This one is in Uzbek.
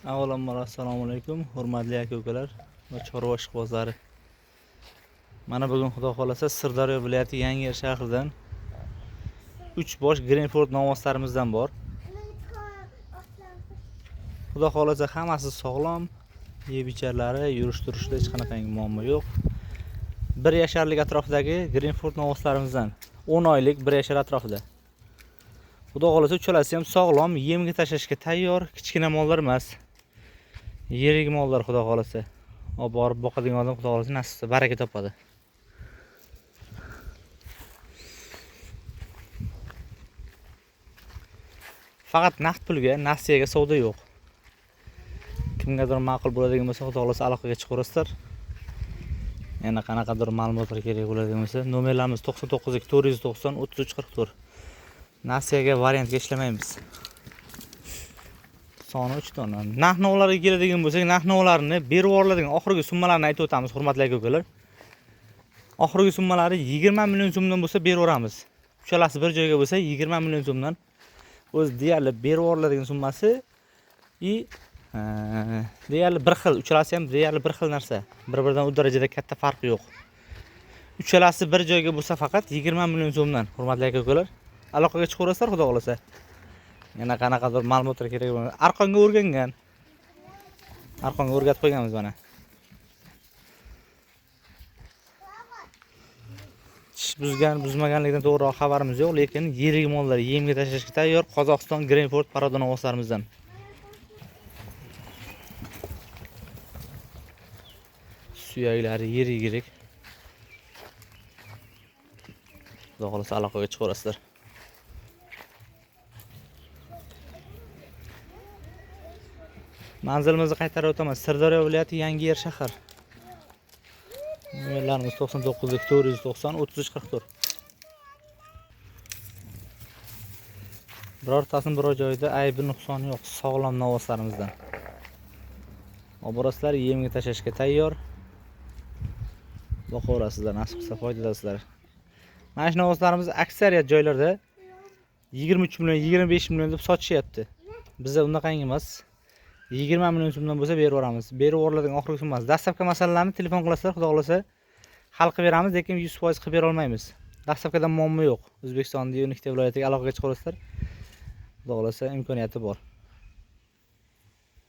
Avvalambor assalomu alaykum, hurmatli aka-ukalar va chorva ishqibozlari. Mana bugun xudo xolasa Sirdaryo viloyati Yangiyer shahridan 3 bosh Greenford novvosalarimizdan bor. Xudo xolasa hammasi sog'lom, yeb-icharlari, yurish-turishda hech qanaqangi muammo yo'q. 1 yasharlik atrofidagi Greenford novvosalarimizdan 10 oylik 1 yashar atrofida. Xudo xolasa uchalasi ham sog'lom, yemga tashlashga tayyor, kichkina mollar emas. Yirik mollar xudo xolasa. Olib borib boqadigan odam xudo xolasa nasibsa baraka topadi. Faqat naqd pulga, nasiyaga savdo yo'q. Kimgadir ma'qul bo'ladigan bo'lsa, xudo xolasa aloqaga chiqaverasizlar. Yana qanaqadir ma'lumotlar kerak bo'ladigan bo'lsa, nomerlarimiz 99 490 33 44. Nasiyaga variantga ishlamaymiz. Soni 3 dona. Narx-navolarga keladigan bo'lsak, narx-navolarni berib yuboriladigan oxirgi summalarni aytib o'tamiz, hurmatli aka-ukalar. Oxirgi summalari 20 million so'mdan bo'lsa berib yuboramiz. Uchalasi bir joyga bo'lsa 20 million so'mdan o'z deyarli berib yuboriladigan summasi deyarli bir xil, uchalasi ham deyarli bir xil narsa. Bir-biridan u darajada katta farqi yo'q. Uchalasi bir joyga bo'lsa faqat 20 million so'mdan, hurmatli aka-ukalar. Aloqaga chiqaverasizlar, xudo xolasa. Yana qanaqadir ma'lumotlar kerak bo'lsa, arqonga o'rgangan. Arqonga o'rgatib qo'yganmiz mana. Tish buzmaganligidan to'g'riroq xabarimiz yo'q, lekin yirik mollar yemga tashlashga tayyor Qozog'iston Greenford paroda novvosalarimizdan. Suyaklari yirik. Xudo xolasa aloqaga chiqaverasizlar. Manzilimizni qaytarib o'taman. Sirdaryo viloyati Yangiyer shahar. Nomerlarimiz 99 490 33 44. Birortasini biror joyda aybi nuqsoni yo'q, sog'lom novvosalarimizdan. Oborasizlar, yemga tashlashga tayyor. Boqaverasizlar, nasib qilsa foydadansizlar. Mana shu novvoslarimiz aksariyat joylarda 23 million, 25 million deb sotishyapti. Bizda unaqangi emas. 20 million so'mdan bo'lsa berib yuboramiz. Berib yuboriladigan oxirgi summasi. Dastlabki masalalarni telefon qilasizlar, xudo xolasa hal qilib beramiz, lekin 100% qilib bera olmaymiz. Dastlabkidan muammo yo'q. O'zbekistonning 12 ta viloyatiga aloqaga chiqaverasizlar. Xudo xolasa imkoniyati bor.